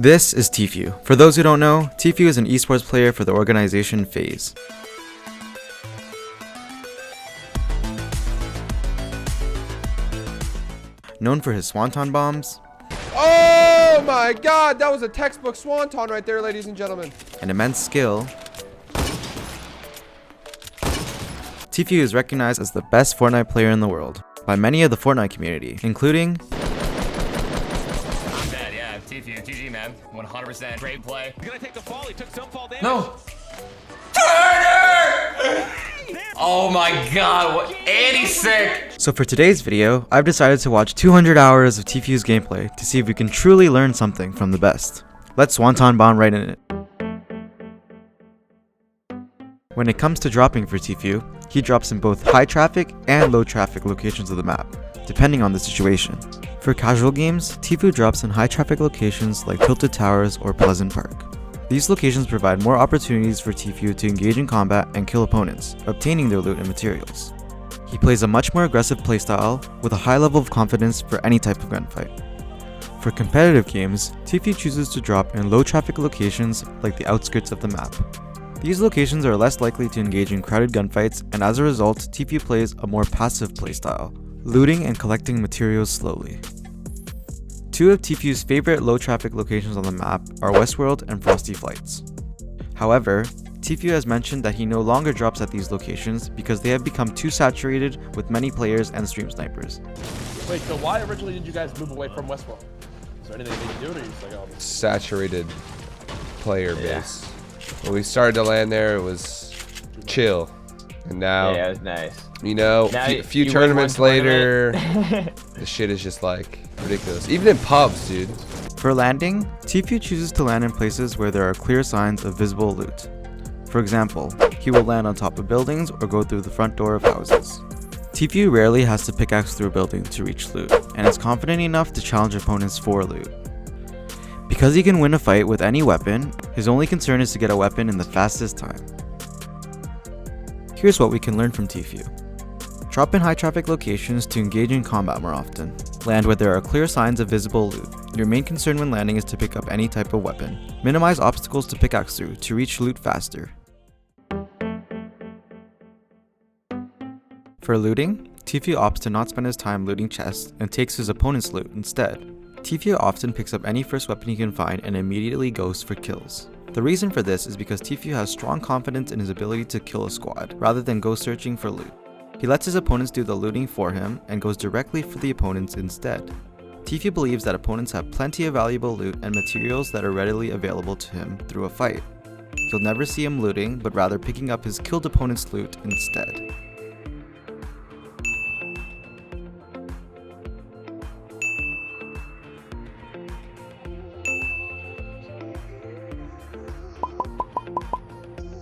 This is Tfue. For those who don't know, Tfue is an esports player for the organization FaZe. Known for his swanton bombs, oh my god, that was a textbook swanton right there, ladies and gentlemen. and immense skill, Tfue is recognized as the best Fortnite player in the world by many of the Fortnite community, including Tfue, GG man, 100% great play. He's gonna take the fall, he took some fall damage. No! Turner! Oh my god, what? And he's sick! So for today's video, I've decided to watch 200 hours of Tfue's gameplay to see if we can truly learn something from the best. Let's swanton bomb right in it. When it comes to dropping for Tfue, he drops in both high traffic and low traffic locations of the map, depending on the situation. For casual games, Tfue drops in high traffic locations like Tilted Towers or Pleasant Park. These locations provide more opportunities for Tfue to engage in combat and kill opponents, obtaining their loot and materials. He plays a much more aggressive playstyle with a high level of confidence for any type of gunfight. For competitive games, Tfue chooses to drop in low traffic locations like the outskirts of the map. These locations are less likely to engage in crowded gunfights, and as a result, Tfue plays a more passive playstyle, looting and collecting materials slowly. Two of Tfue's favorite low traffic locations on the map are Westworld and Frosty Flights. However, Tfue has mentioned that he no longer drops at these locations because they have become too saturated with many players and stream snipers. Wait, so why originally did you guys move away from Westworld? Is there anything you can do, or are you just like, oh, Saturated player base. When we started to land there, it was chill. And now, yeah, it was nice. you know, Now a few you tournaments win one later, tournament. the shit is just like ridiculous. Even in pubs, dude. For landing, Tfue chooses to land in places where there are clear signs of visible loot. For example, he will land on top of buildings or go through the front door of houses. Tfue rarely has to pickaxe through a building to reach loot, and is confident enough to challenge opponents for loot. Because he can win a fight with any weapon, his only concern is to get a weapon in the fastest time. Here's what we can learn from Tfue. Drop in high traffic locations to engage in combat more often. Land where there are clear signs of visible loot. Your main concern when landing is to pick up any type of weapon. Minimize obstacles to pickaxe through to reach loot faster. For looting, Tfue opts to not spend his time looting chests and takes his opponent's loot instead. Tfue often picks up any first weapon he can find and immediately goes for kills. The reason for this is because Tfue has strong confidence in his ability to kill a squad, rather than go searching for loot. He lets his opponents do the looting for him and goes directly for the opponents instead. Tfue believes that opponents have plenty of valuable loot and materials that are readily available to him through a fight. You'll never see him looting, but rather picking up his killed opponent's loot instead.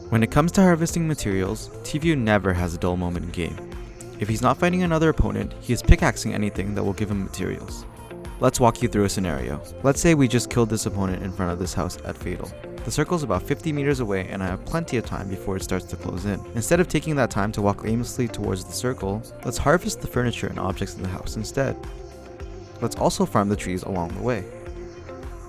When it comes to harvesting materials, Tfue never has a dull moment in game. If he's not fighting another opponent, he is pickaxing anything that will give him materials. Let's walk you through a scenario. Let's say we just killed this opponent in front of this house at Fatal. The circle is about 50 meters away and I have plenty of time before it starts to close in. Instead of taking that time to walk aimlessly towards the circle, let's harvest the furniture and objects in the house instead. Let's also farm the trees along the way.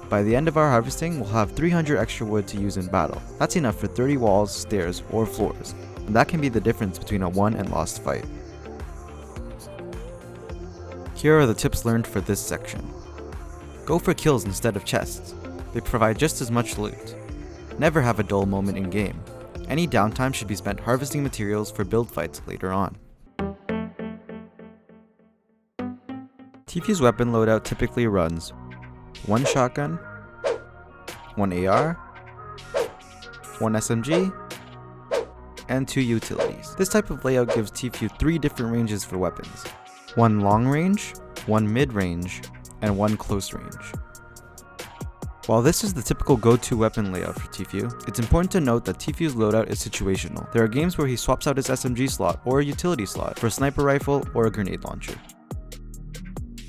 By the end of our harvesting, we'll have 300 extra wood to use in battle. That's enough for 30 walls, stairs, or floors, and that can be the difference between a won and lost fight. Here are the tips learned for this section. Go for kills instead of chests. They provide just as much loot. Never have a dull moment in game. Any downtime should be spent harvesting materials for build fights later on. Tfue's weapon loadout typically runs 1 shotgun, 1 AR, 1 SMG, and 2 utilities. This type of layout gives Tfue 3 different ranges for weapons. 1 long range, 1 mid range, and 1 close range. While this is the typical go-to weapon layout for Tfue, it's important to note that Tfue's loadout is situational. There are games where he swaps out his SMG slot or a utility slot for a sniper rifle or a grenade launcher.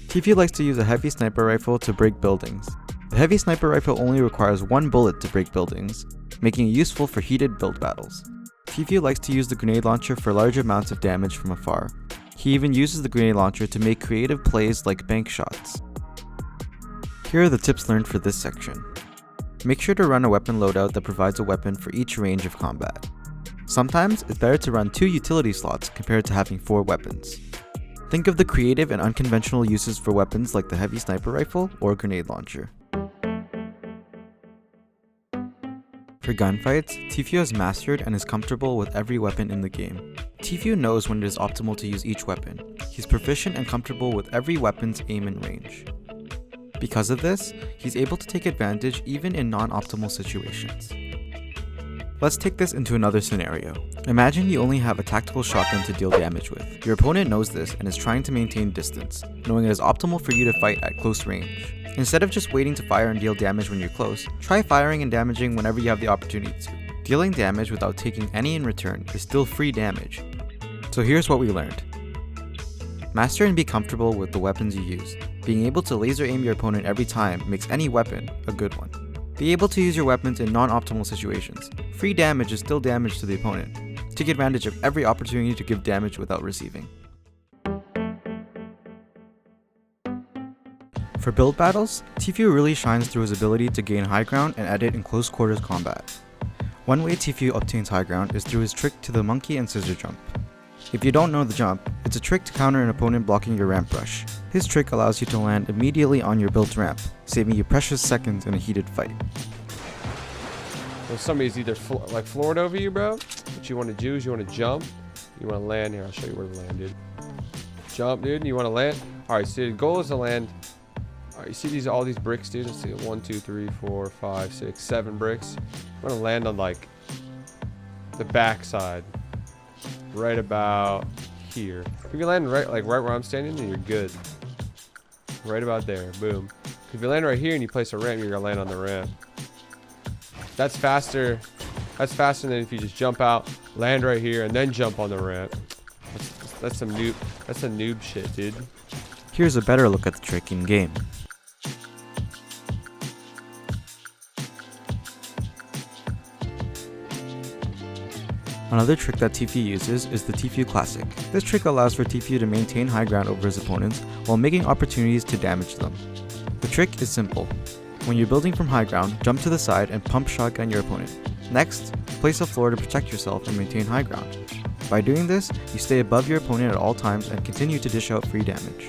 Tfue likes to use a heavy sniper rifle to break buildings. The heavy sniper rifle only requires 1 bullet to break buildings, making it useful for heated build battles. Tfue likes to use the grenade launcher for large amounts of damage from afar. He even uses the grenade launcher to make creative plays like bank shots. Here are the tips learned for this section. Make sure to run a weapon loadout that provides a weapon for each range of combat. Sometimes it's better to run 2 utility slots compared to having 4 weapons. Think of the creative and unconventional uses for weapons like the heavy sniper rifle or grenade launcher. For gunfights, Tfue has mastered and is comfortable with every weapon in the game. Tfue knows when it is optimal to use each weapon. He's proficient and comfortable with every weapon's aim and range. Because of this, he's able to take advantage even in non-optimal situations. Let's take this into another scenario. Imagine you only have a tactical shotgun to deal damage with. Your opponent knows this and is trying to maintain distance, knowing it is optimal for you to fight at close range. Instead of just waiting to fire and deal damage when you're close, try firing and damaging whenever you have the opportunity to. Dealing damage without taking any in return is still free damage. So here's what we learned. Master and be comfortable with the weapons you use. Being able to laser aim your opponent every time makes any weapon a good one. Be able to use your weapons in non-optimal situations. Free damage is still damage to the opponent. Take advantage of every opportunity to give damage without receiving. For build battles, Tfue really shines through his ability to gain high ground and edit in close quarters combat. One way Tfue obtains high ground is through his trick to the monkey and scissor jump. If you don't know the jump, it's a trick to counter an opponent blocking your ramp rush. His trick allows you to land immediately on your built ramp, saving you precious seconds in a heated fight. So somebody's either floored over you, bro. What you want to do is you want to jump. You want to land here. I'll show you where to land, dude. Jump, dude. And you want to land. All right. So the goal is to land. All right. You see all these bricks, dude. Let's see. 1, 2, 3, 4, 5, 6, 7 bricks. You want to land on like the back side, right about here. If you land right where I'm standing, then you're good. Right about there. Boom. If you land right here and you place a ramp, you're gonna land on the ramp. That's faster. That's faster than if you just jump out, land right here, and then jump on the ramp. That's some noob. That's some noob shit, dude. Here's a better look at the trick in game. Another trick that Tfue uses is the Tfue Classic. This trick allows for Tfue to maintain high ground over his opponents while making opportunities to damage them. The trick is simple. When you're building from high ground, jump to the side and pump shotgun your opponent. Next, place a floor to protect yourself and maintain high ground. By doing this, you stay above your opponent at all times and continue to dish out free damage.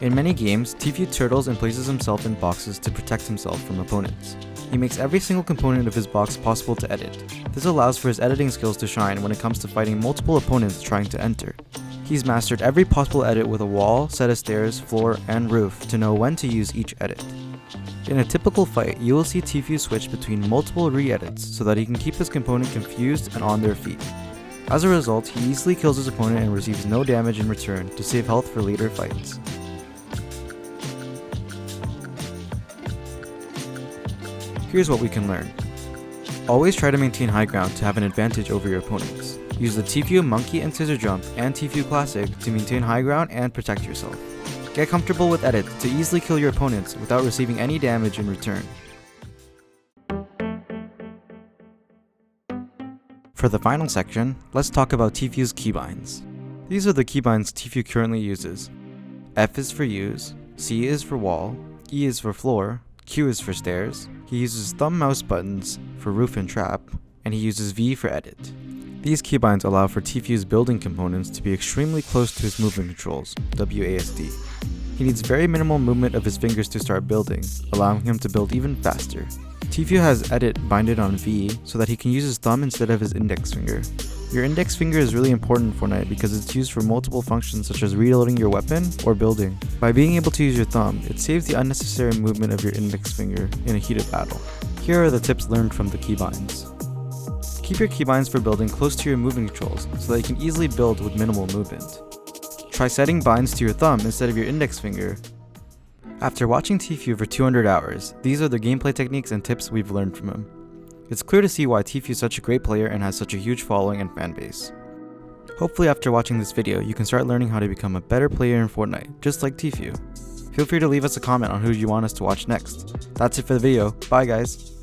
In many games, Tfue turtles and places himself in boxes to protect himself from opponents. He makes every single component of his box possible to edit. This allows for his editing skills to shine when it comes to fighting multiple opponents trying to enter. He's mastered every possible edit with a wall, set of stairs, floor, and roof to know when to use each edit. In a typical fight, you will see Tfue switch between multiple re-edits so that he can keep his component confused and on their feet. As a result, he easily kills his opponent and receives no damage in return to save health for later fights. Here's what we can learn. Always try to maintain high ground to have an advantage over your opponents. Use the Tfue Monkey and Scissor Jump and Tfue Classic to maintain high ground and protect yourself. Get comfortable with edits to easily kill your opponents without receiving any damage in return. For the final section, let's talk about Tfue's keybinds. These are the keybinds Tfue currently uses. F is for use, C is for wall, E is for floor, Q is for stairs, he uses thumb mouse buttons for roof and trap, and he uses V for edit. These keybinds allow for Tfue's building components to be extremely close to his movement controls, WASD. He needs very minimal movement of his fingers to start building, allowing him to build even faster. Tfue has edit binded on V so that he can use his thumb instead of his index finger. Your index finger is really important in Fortnite because it's used for multiple functions such as reloading your weapon or building. By being able to use your thumb, it saves the unnecessary movement of your index finger in a heated battle. Here are the tips learned from the keybinds. Keep your keybinds for building close to your movement controls so that you can easily build with minimal movement. Try setting binds to your thumb instead of your index finger. After watching Tfue for 200 hours, these are the gameplay techniques and tips we've learned from him. It's clear to see why Tfue is such a great player and has such a huge following and fanbase. Hopefully after watching this video, you can start learning how to become a better player in Fortnite, just like Tfue. Feel free to leave us a comment on who you want us to watch next. That's it for the video. Bye guys!